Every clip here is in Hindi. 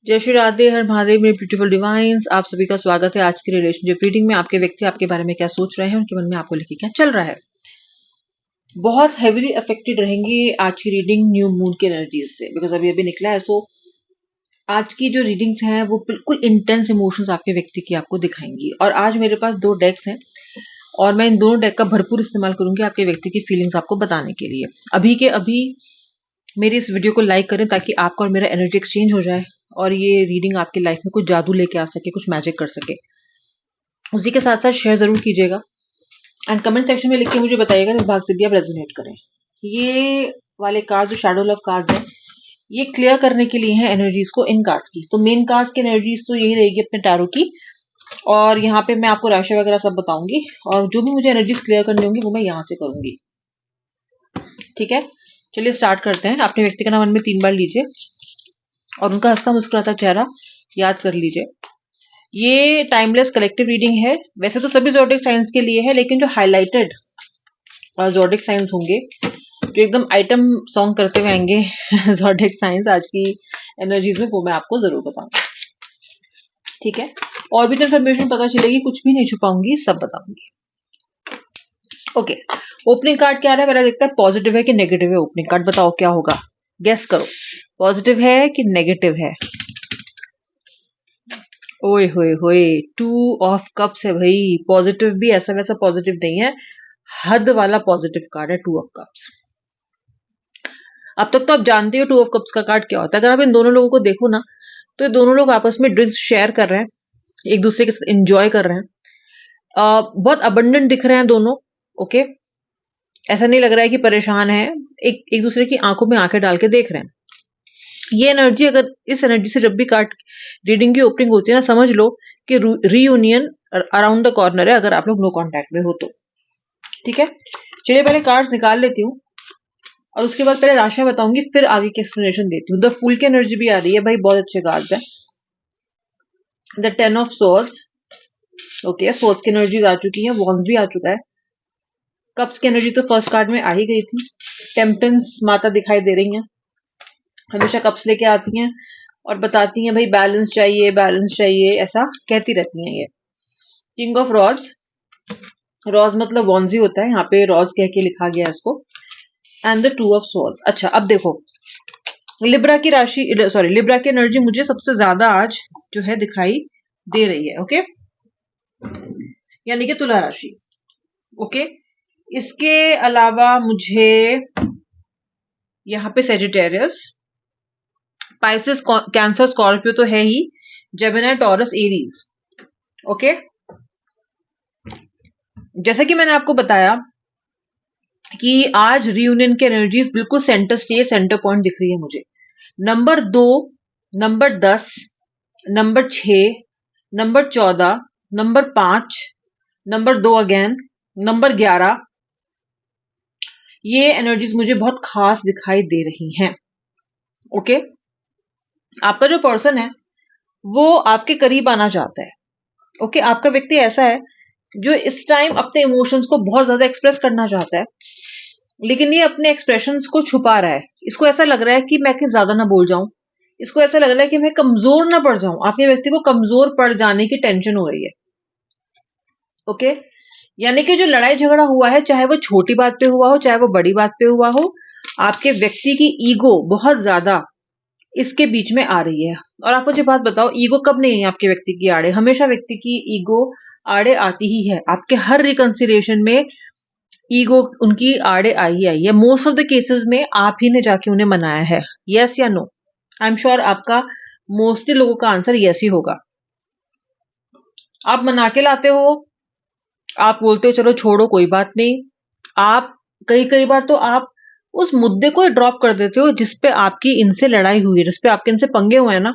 जय श्री राधे, हर महादेव मेरे ब्यूटीफुल डिवाइन्स। आप सभी का स्वागत है आज की रिलेशनशिप रीडिंग में। आपके व्यक्ति आपके बारे में क्या सोच रहे हैं, उनके मन में आपको लेके क्या चल रहा है। बहुत हेवीली अफेक्टेड रहेंगे आज की रीडिंग न्यू मून की एनर्जीज से, बिकॉज अभी अभी निकला है। सो आज की जो रीडिंग्स हैं वो बिल्कुल इंटेंस इमोशंस आपके व्यक्ति की आपको दिखाएंगी। और आज मेरे पास 2 डेक्स हैं और मैं इन दोनों डेक का भरपूर इस्तेमाल करूंगी आपके व्यक्ति की फीलिंग्स आपको बताने के लिए। अभी के अभी मेरी इस वीडियो को लाइक करें ताकि आपका और मेरा एनर्जी एक्सचेंज हो जाए और ये रीडिंग आपकी लाइफ में कुछ जादू लेके आ सके, कुछ मैजिक कर सके। उसी के साथ साथ शेयर जरूर कीजिएगा एंड कमेंट सेक्शन में लिख के मुझे बताइएगा इस भाग से भी आप रेजोनेट करें। ये वाले कार्ड जो शैडो लव कार्ड्स हैं, ये क्लियर करने के लिए हैं एनर्जीज को इन कार्ड्स की। तो मेन कार्ड्स की एनर्जीज तो यही रहेगी अपने टैरो की, और यहाँ पे मैं आपको राशि वगैरह सब बताऊंगी और जो भी मुझे एनर्जीज क्लियर करनी होंगी वो मैं यहाँ से करूंगी। ठीक है, चलिए स्टार्ट करते हैं। अपने व्यक्ति का नाम मन में 3 बार लीजिए और उनका हंसता मुस्कुराता चेहरा याद कर लीजिए। ये टाइमलेस कलेक्टिव रीडिंग है। वैसे तो सभी ज़ोडिक साइंस के लिए है, लेकिन जो हाईलाइटेड ज़ोडिक साइंस होंगे, जो एकदम आइटम सॉन्ग करते हुए आएंगे ज़ोडिक साइंस आज की एनर्जीज में, वो मैं आपको जरूर बताऊंगी। ठीक है, और भी तो इन्फॉर्मेशन पता चलेगी, कुछ भी नहीं छुपाऊंगी, सब बताऊंगी। ओके, ओपनिंग कार्ड क्या है मेरा देखता है, पॉजिटिव है कि नेगेटिव है। ओपनिंग कार्ड बताओ क्या होगा, गेस करो। पॉजिटिव है कि नेगेटिव है? ओए होए होए, 2 ऑफ कप्स है भाई। पॉजिटिव भी ऐसा वैसा पॉजिटिव नहीं है, हद वाला पॉजिटिव कार्ड है 2 ऑफ कप्स। अब तक तो आप जानते हो 2 ऑफ कप्स का कार्ड क्या होता है। अगर आप इन दोनों लोगों को देखो ना, तो ये दोनों लोग आपस में ड्रिंक्स शेयर कर रहे हैं, एक दूसरे के साथ एंजॉय कर रहे हैं, बहुत अबंडेंट दिख रहे हैं दोनों। ओके, ऐसा नहीं लग रहा है कि परेशान है, एक दूसरे की आंखों में आंखें डाल के देख रहे हैं। ये एनर्जी, अगर इस एनर्जी से जब भी कार्ड रीडिंग की ओपनिंग होती है ना, समझ लो कि रीयूनियन अराउंड द कॉर्नर है, अगर आप लोग नो कॉन्टैक्ट में हो तो। ठीक है, चलिए पहले कार्ड्स निकाल लेती हूँ और उसके बाद पहले राशियां बताऊंगी, फिर आगे की एक्सप्लेनेशन देती हूँ। द फूल की एनर्जी भी आ रही है भाई, बहुत अच्छे कार्ड्स है। The 10 of swords, okay, swords की एनर्जीज आ चुकी है, वॉन्ड्स भी आ चुका है। कप्स की एनर्जी तो फर्स्ट कार्ड में आ ही गई थी। टेम्पटेंस माता दिखाई दे रही है, हमेशा कप्स लेके आती हैं और बताती हैं भाई बैलेंस चाहिए, बैलेंस चाहिए, ऐसा कहती रहती हैं ये। किंग ऑफ रॉड्स, रॉज मतलब वॉन्जी होता है, यहाँ पे रॉज कह के लिखा गया है इसको। And the 2 of swords. अच्छा, अब देखो लिब्रा की राशि, सॉरी, लिब्रा की एनर्जी मुझे सबसे ज्यादा आज जो है दिखाई दे रही है। ओके, यानी कि तुला राशि। ओके, इसके अलावा मुझे यहाँ पे सेजिटेरियस, स्पाइसेस, कैंसर, स्कॉर्पियो तो है ही, जेमिनी, टॉरस, एरीज। ओके, जैसा कि मैंने आपको बताया कि आज रियूनियन की एनर्जीज बिल्कुल सेंटर स्टेज, सेंटर पॉइंट दिख रही है मुझे। Number 2, number 10, number 6, number 14, number 5, number 2 again, number 11, ये एनर्जीज मुझे बहुत खास दिखाई दे रही हैं। ओके, आपका जो पर्सन है वो आपके करीब आना चाहता है। ओके, आपका व्यक्ति ऐसा है जो इस टाइम अपने इमोशंस को बहुत ज्यादा एक्सप्रेस करना चाहता है, लेकिन ये अपने एक्सप्रेशंस को छुपा रहा है। इसको ऐसा लग रहा है कि मैं ज्यादा ना बोल जाऊं, इसको ऐसा लग रहा है कि मैं कमजोर ना पड़ जाऊं। आपके व्यक्ति को कमजोर पड़ जाने की टेंशन हो रही है। ओके, यानी कि जो लड़ाई झगड़ा हुआ है, चाहे वो छोटी बात पे हुआ हो, चाहे वो बड़ी बात पे हुआ हो, आपके व्यक्ति की ईगो बहुत ज्यादा इसके बीच में आ रही है। और आप मुझे बात बताओ, ईगो कब नहीं है आपके व्यक्ति की आड़े? हमेशा व्यक्ति की ईगो आड़े आती ही है। आपके हर रिकंसिलिएशन में ईगो उनकी आड़े आई है। मोस्ट ऑफ द केसेस में आप ही ने जाके उन्हें मनाया है। यस या नो? आई एम श्योर आपका मोस्टली लोगों का आंसर यस ही होगा। आप मना के लाते हो, आप बोलते हो चलो छोड़ो कोई बात नहीं। आप कई बार तो आप उस मुद्दे को ड्रॉप कर देते हो जिसपे आपकी इनसे लड़ाई हुई है, जिसपे आपके इनसे पंगे हुए हैं ना,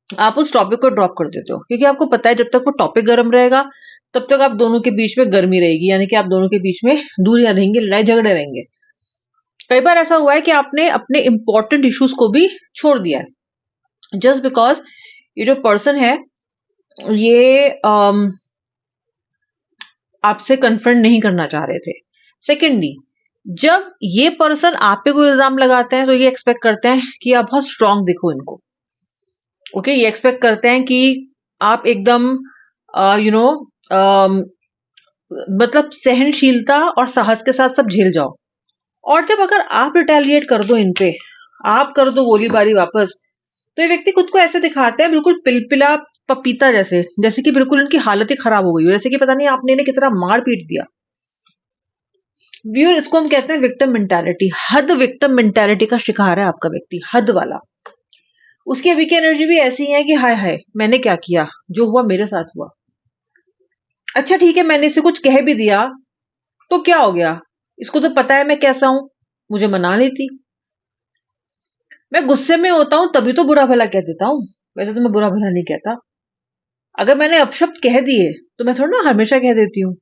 आप उस टॉपिक को ड्रॉप कर देते हो, क्योंकि आपको पता है जब तक वो टॉपिक गर्म रहेगा तब तक आप दोनों के बीच में गर्मी रहेगी, यानी कि आप दोनों के बीच में दूरियां रहेंगी, लड़ाई झगड़े रहेंगे। कई बार ऐसा हुआ है कि आपने अपने इंपॉर्टेंट इश्यूज को भी छोड़ दिया है जस्ट बिकॉज ये जो पर्सन है ये आपसे कन्फ्रंट नहीं करना चाह रहे थे। सेकेंडली, जब ये पर्सन आप पे कोई इल्जाम लगाते हैं तो ये एक्सपेक्ट करते हैं कि आप बहुत स्ट्रांग दिखो इनको। ओके, ये एक्सपेक्ट करते हैं कि आप एकदम यू नो मतलब सहनशीलता और साहस के साथ सब झेल जाओ। और जब अगर आप रिटेलिएट कर दो इन पे, आप कर दो गोलीबारी वापस, तो ये व्यक्ति खुद को ऐसे दिखाते हैं बिल्कुल पिलपिला पपीता जैसे, जैसे कि बिल्कुल इनकी हालत ही खराब हो गई हो, जैसे कि पता नहीं आपने इन्हें कितना मार पीट दिया। व्यूअर, इसको हम कहते हैं विक्टिम मेंटालिटी। हद विक्टिम मेंटालिटी का शिकार है आपका व्यक्ति, हद वाला। उसकी अभी की एनर्जी भी ऐसी है कि हाय हाय मैंने क्या किया, जो हुआ मेरे साथ हुआ। अच्छा ठीक है, मैंने इसे कुछ कह भी दिया तो क्या हो गया, इसको तो पता है मैं कैसा हूं, मुझे मना लेती। मैं गुस्से में होता हूं तभी तो बुरा भला कह देता हूं, वैसे तो मैं बुरा भला नहीं कहता। अगर मैंने अपशब्द कह दिए तो मैं थोड़ा ना हमेशा कह देती हूँ,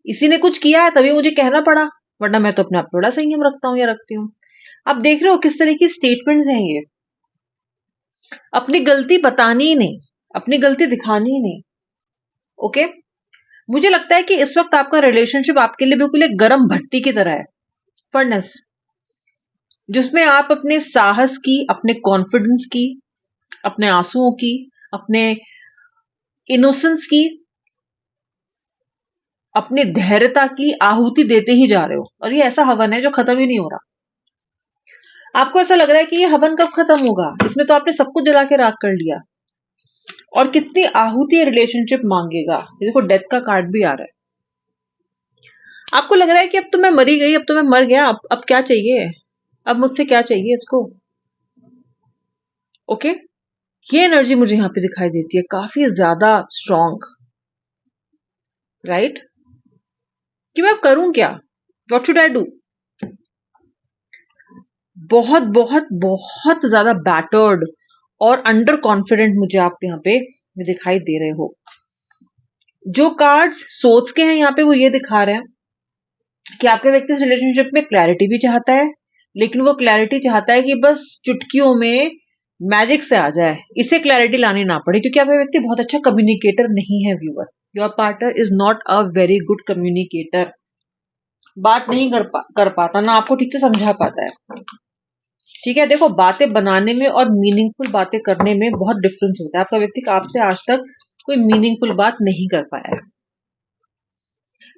इसी ने कुछ किया है तभी मुझे कहना पड़ा, वरना मैं तो अपने आप थोड़ा संयम रखता हूं या रखती हूँ। आप देख रहे हो किस तरह की स्टेटमेंट्स हैं ये। अपनी गलती बतानी ही नहीं, अपनी गलती दिखानी ही नहीं। ओके, मुझे लगता है कि इस वक्त आपका रिलेशनशिप आपके लिए बिल्कुल एक गर्म भट्टी की तरह है, फर्नेस, जिसमें आप अपने साहस की, अपने कॉन्फिडेंस की, अपने आंसुओं की, अपने इनोसेंस की, अपनी धैर्यता की आहुति देते ही जा रहे हो। और ये ऐसा हवन है जो खत्म ही नहीं हो रहा। आपको ऐसा लग रहा है कि ये हवन कब खत्म होगा, इसमें तो आपने सब कुछ जला के राख कर लिया। और कितनी आहुति रिलेशनशिप मांगेगा, ये देखो डेथ का कार्ड भी आ रहा है। आपको लग रहा है कि अब तो मैं मरी गई, अब तो मैं मर गया, अब क्या चाहिए, अब मुझसे क्या चाहिए इसको। ओके, ये एनर्जी मुझे यहां पे दिखाई देती है, काफी ज्यादा स्ट्रॉन्ग, राइट। कि मैं अब करूं क्या, व्हाट शुड आई डू। बहुत बहुत बहुत ज्यादा बैटर्ड और अंडर कॉन्फिडेंट मुझे आप यहाँ पे दिखाई दे रहे हो। जो कार्ड्स सोच के हैं यहाँ पे वो ये दिखा रहे हैं कि आपके व्यक्ति इस रिलेशनशिप में क्लैरिटी भी चाहता है, लेकिन वो क्लैरिटी चाहता है कि बस चुटकियों में मैजिक से आ जाए, इसे क्लैरिटी लानी ना पड़े, क्योंकि आपका व्यक्ति बहुत अच्छा कम्युनिकेटर नहीं है viewer. Your partner is not a very good communicator. बात नहीं कर पाता ना, आपको ठीक से समझा पाता है। ठीक है, देखो बातें बनाने में और मीनिंगफुल बातें करने में बहुत डिफरेंस होता है। आपका व्यक्ति आपसे आज तक कोई मीनिंगफुल बात नहीं कर पाया है।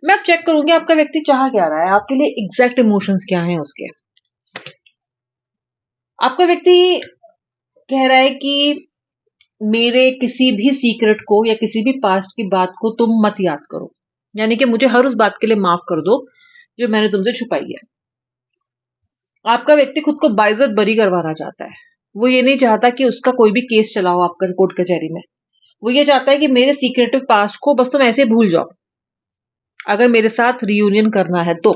मैं अब चेक करूंगी आपका व्यक्ति चाह क्या रहा है, आपके लिए एग्जैक्ट इमोशंस क्या हैं उसके। आपका व्यक्ति कह रहा है कि मेरे किसी भी सीक्रेट को या किसी भी पास्ट की बात को तुम मत याद करो, यानी कि मुझे हर उस बात के लिए माफ कर दो जो मैंने तुमसे छुपाई है। आपका व्यक्ति खुद को बाइज्जत बरी करवाना चाहता है। वो ये नहीं चाहता कि उसका कोई भी केस चलाओ आपका कोर्ट कचहरी में। वो ये चाहता है कि मेरे सीक्रेटिव पास्ट को बस तुम ऐसे भूल जाओ, अगर मेरे साथ रियूनियन करना है तो।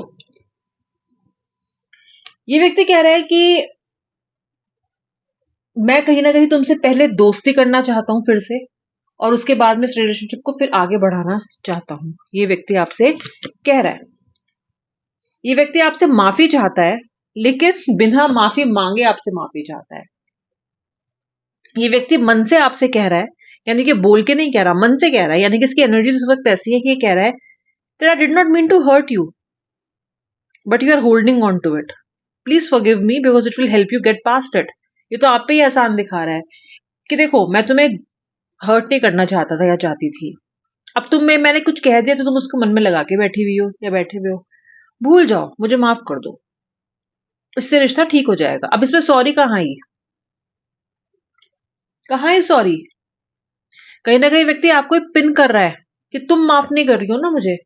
ये व्यक्ति कह रहा है कि मैं कहीं ना कहीं तुमसे पहले दोस्ती करना चाहता हूं फिर से, और उसके बाद में इस रिलेशनशिप को फिर आगे बढ़ाना चाहता हूं। ये व्यक्ति आपसे कह रहा है। ये व्यक्ति आपसे माफी चाहता है, लेकिन बिना माफी मांगे आपसे माफी चाहता है। ये व्यक्ति मन से आपसे कह रहा है, यानी कि बोल के नहीं कह रहा, मन से कह रहा है, यानी कि इसकी एनर्जी इस वक्त ऐसी है कि ये कह रहा है that I did not mean to hurt you, but you are holding on to it. Please forgive me because it will help you get past it. ये तो आप पे ही एहसान दिखा रहा है कि देखो मैं तुम्हें हर्ट नहीं करना चाहता था या चाहती थी, अब मैंने कुछ कह दिया तो तुम उसको मन में लगा के बैठी हुई हो या बैठे हुए हो। भूल जाओ, मुझे माफ कर दो, इससे रिश्ता ठीक हो जाएगा। अब इसमें सॉरी कहाँ ही सॉरी। कहीं ना कहीं व्यक्ति आपको पिन कर रहा है कि तुम माफ नहीं कर रही हो ना मुझे,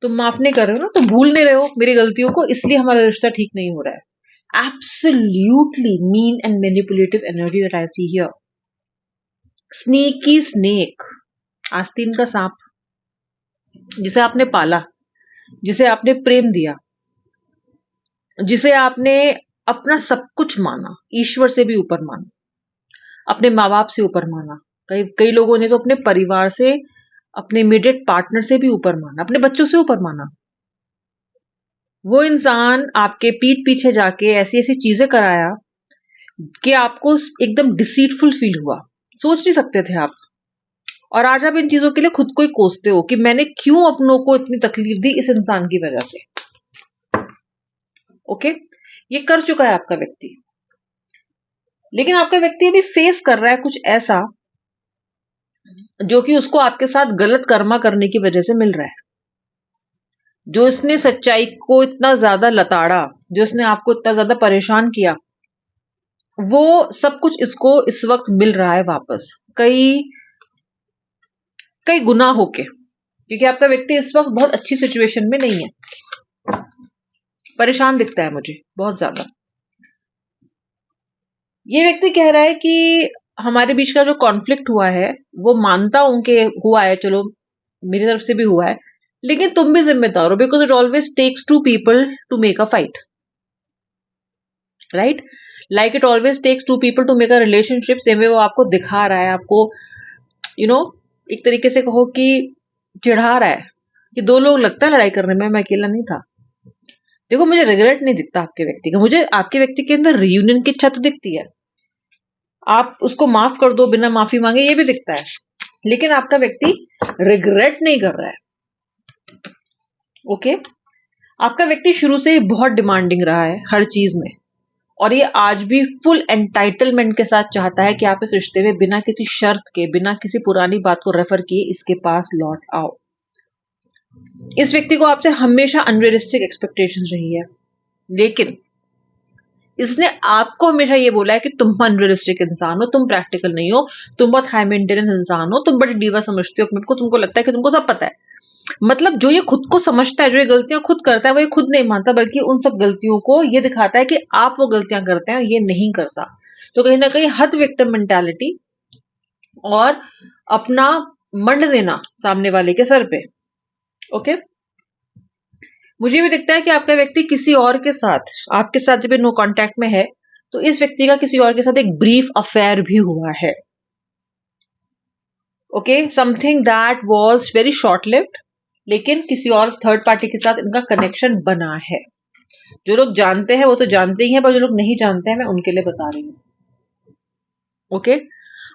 तुम माफ नहीं कर रहे हो ना, तुम भूल नहीं रहे हो मेरी गलतियों को, इसलिए हमारा रिश्ता ठीक नहीं हो रहा है। Absolutely mean and manipulative energy that I see here. Sneaky snake, आस्तीन का सांप, जिसे आपने पाला, जिसे आपने प्रेम दिया, जिसे आपने अपना सब कुछ माना, ईश्वर से भी ऊपर माना, अपने माँ बाप से ऊपर माना, कई लोगों ने तो अपने परिवार से, अपने इमीडिएट पार्टनर से भी ऊपर माना, अपने बच्चों से ऊपर माना। वो इंसान आपके पीठ पीछे जाके ऐसी ऐसी चीजें कराया कि आपको एकदम डिसीटफुल फील हुआ, सोच नहीं सकते थे आप। और आज आप इन चीजों के लिए खुद को ही कोसते हो कि मैंने क्यों अपनों को इतनी तकलीफ दी इस इंसान की वजह से। ओके, ये कर चुका है आपका व्यक्ति। लेकिन आपका व्यक्ति अभी फेस कर रहा है कुछ ऐसा जो कि उसको आपके साथ गलत कर्मा करने की वजह से मिल रहा है, जो इसने सच्चाई को इतना ज्यादा लताड़ा, जो इसने आपको इतना ज्यादा परेशान किया, वो सब कुछ इसको इस वक्त मिल रहा है वापस, कई कई गुना होके, क्योंकि आपका व्यक्ति इस वक्त बहुत अच्छी सिचुएशन में नहीं है, परेशान दिखता है मुझे बहुत ज्यादा। ये व्यक्ति कह रहा है कि हमारे बीच का जो कॉन्फ्लिक्ट हुआ है वो मानता हूं कि हुआ है, चलो मेरी तरफ से भी हुआ है, लेकिन तुम भी जिम्मेदार हो, because it always takes two people to make a fight, right? Like it always takes two people to make a relationship, same way वो आपको दिखा रहा है, आपको एक तरीके से कहो कि चिढ़ा रहा है कि दो लोग लगता है लड़ाई करने में, मैं अकेला नहीं था। देखो, मुझे रिग्रेट नहीं दिखता आपके व्यक्ति का, मुझे आपके व्यक्ति के अंदर रियूनियन की इच्छा तो दिखती है, आप उसको माफ कर दो बिना माफी मांगे ये भी दिखता है, लेकिन आपका व्यक्ति रिग्रेट नहीं कर रहा है। ओके, आपका व्यक्ति शुरू से ही बहुत डिमांडिंग रहा है हर चीज में, और ये आज भी फुल एंटाइटलमेंट के साथ चाहता है कि आप इस रिश्ते में बिना किसी शर्त के, बिना किसी पुरानी बात को रेफर किए इसके पास लौट आओ। इस व्यक्ति को आपसे हमेशा अनरियलिस्टिक एक्सपेक्टेशंस रही है, लेकिन इसने आपको हमेशा ये बोला है कि तुम अनरियलिस्टिक इंसान हो, तुम प्रैक्टिकल नहीं हो, तुम बहुत हाई मेंटेनेंस इंसान हो, तुम बड़ी डीवा समझते हो अपने को, तुमको लगता है कि तुमको सब पता है। मतलब जो ये खुद को समझता है, जो ये गलतियां खुद करता है, वो ये खुद नहीं मानता, बल्कि उन सब गलतियों को ये दिखाता है कि आप वो गलतियां करते हैं और ये नहीं करता। तो कहीं ना कहीं हद विक्टिम मेंटालिटी और अपना मंड देना सामने वाले के सर पे। ओके, मुझे भी दिखता है कि आपका व्यक्ति किसी और के साथ, आपके साथ जब नो कांटेक्ट में है, तो इस व्यक्ति का किसी और के साथ एक ब्रीफ अफेयर भी हुआ है। Okay, something that was very short lived, लेकिन किसी और थर्ड पार्टी के साथ इनका कनेक्शन बना है। जो लोग जानते हैं वो तो जानते ही हैं, पर जो लोग नहीं जानते हैं मैं उनके लिए बता रही हूँ। ओके,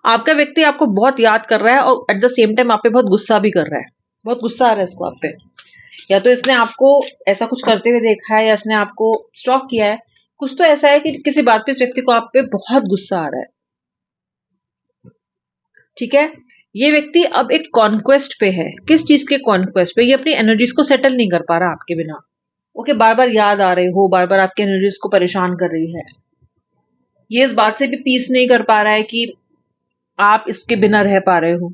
आपका व्यक्ति आपको बहुत याद कर रहा है और एट द सेम टाइम आप पे बहुत गुस्सा भी कर रहा है, बहुत गुस्सा आ रहा है इसको आप पे। या तो इसने आपको ऐसा कुछ करते हुए देखा है, या इसने आपको स्टॉक किया है, कुछ तो ऐसा है कि किसी बात पे इस व्यक्ति को आप पे बहुत गुस्सा आ रहा है। ठीक है, ये व्यक्ति अब एक कॉन्क्वेस्ट पे है। किस चीज के कॉन्क्वेस्ट पे? ये अपनी एनर्जीज को सेटल नहीं कर पा रहा आपके बिना। ओके, बार बार याद आ रहे हो, बार बार आपकी एनर्जीज को परेशान कर रही है। ये इस बात से भी पीस नहीं कर पा रहा है कि आप इसके बिना रह पा रहे हो।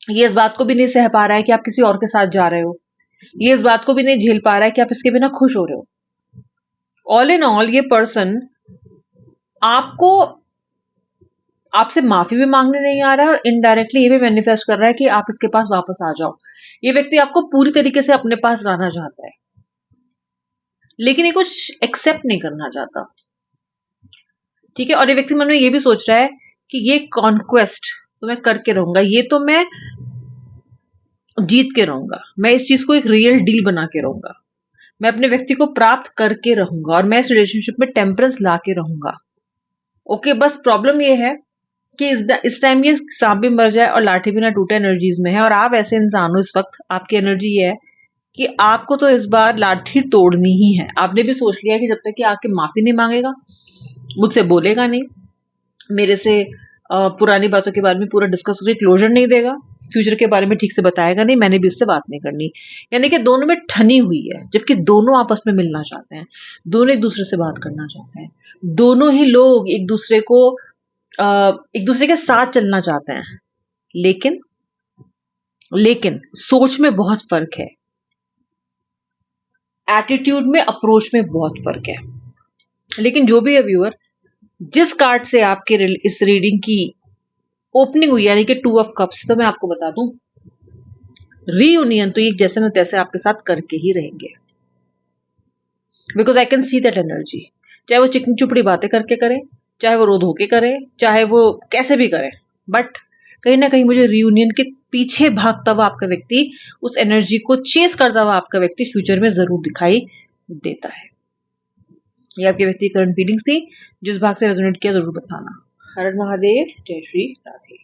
ये इस बात को भी नहीं सह पा रहा है कि आप किसी और के साथ जा रहे हो। ये इस बात को भी नहीं झेल पा रहा है कि आप इसके बिना खुश हो रहे हो। ऑल इन ऑल, ये पर्सन आपको, आपसे माफी भी मांगने नहीं आ रहा है और इनडायरेक्टली ये भी मैनिफेस्ट कर रहा है कि आप इसके पास वापस आ जाओ। ये व्यक्ति आपको पूरी तरीके से अपने पास लाना चाहता है, लेकिन ये कुछ एक्सेप्ट नहीं करना चाहता। ठीक है, और ये व्यक्ति मन में ये भी सोच रहा है कि ये कॉन्क्वेस्ट तो मैं करके रहूंगा, ये तो मैं जीत के रहूंगा, मैं इस चीज को एक रियल डील बना के रहूंगा, मैं अपने व्यक्ति को प्राप्त करके रहूंगा, और मैं इस रिलेशनशिप में टेम्परेंस ला के रहूंगा। ओके, बस प्रॉब्लम ये है कि इस टाइम ये सांप भी मर जाए और लाठी भी ना टूटे एनर्जीज में है, और आप ऐसे इंसान हो इस वक्त, आपकी एनर्जी ये है कि आपको तो इस बार लाठी तोड़नी ही है। आपने भी सोच लिया कि जब तक कि आके माफी नहीं मांगेगा, मुझसे बोलेगा नहीं, मेरे से पुरानी बातों के बारे में पूरा डिस्कस करके क्लोजर नहीं देगा, फ्यूचर के बारे में ठीक से बताएगा नहीं, मैंने भी इससे बात नहीं करनी। यानी कि दोनों में ठनी हुई है, जबकि दोनों आपस में मिलना चाहते हैं, दोनों एक दूसरे से बात करना चाहते हैं, दोनों ही लोग एक दूसरे को एक दूसरे के साथ चलना चाहते हैं, लेकिन लेकिन सोच में बहुत फर्क है, एटीट्यूड में, अप्रोच में बहुत फर्क है। लेकिन जो भी है व्यूअर, जिस कार्ड से आपके इस रीडिंग की ओपनिंग हुई, यानी कि 2 ऑफ कप्स, तो मैं आपको बता दूं, रीयूनियन तो ये जैसे न तैसे आपके साथ करके ही रहेंगे, because I can see that energy. चाहे वो चिकनी चुपड़ी बातें करके करें, चाहे वो रो धो के करें, चाहे वो कैसे भी करें, बट कहीं ना कहीं मुझे रीयूनियन के पीछे भागता हुआ आपका व्यक्ति, उस एनर्जी को चेस करता हुआ आपका व्यक्ति फ्यूचर में जरूर दिखाई देता है। ये आपके व्यक्ति करंट फीलिंग्स थी, जिस भाग से रेजोनेट किया जरूर बताना। हर हर महादेव, जय श्री राधे।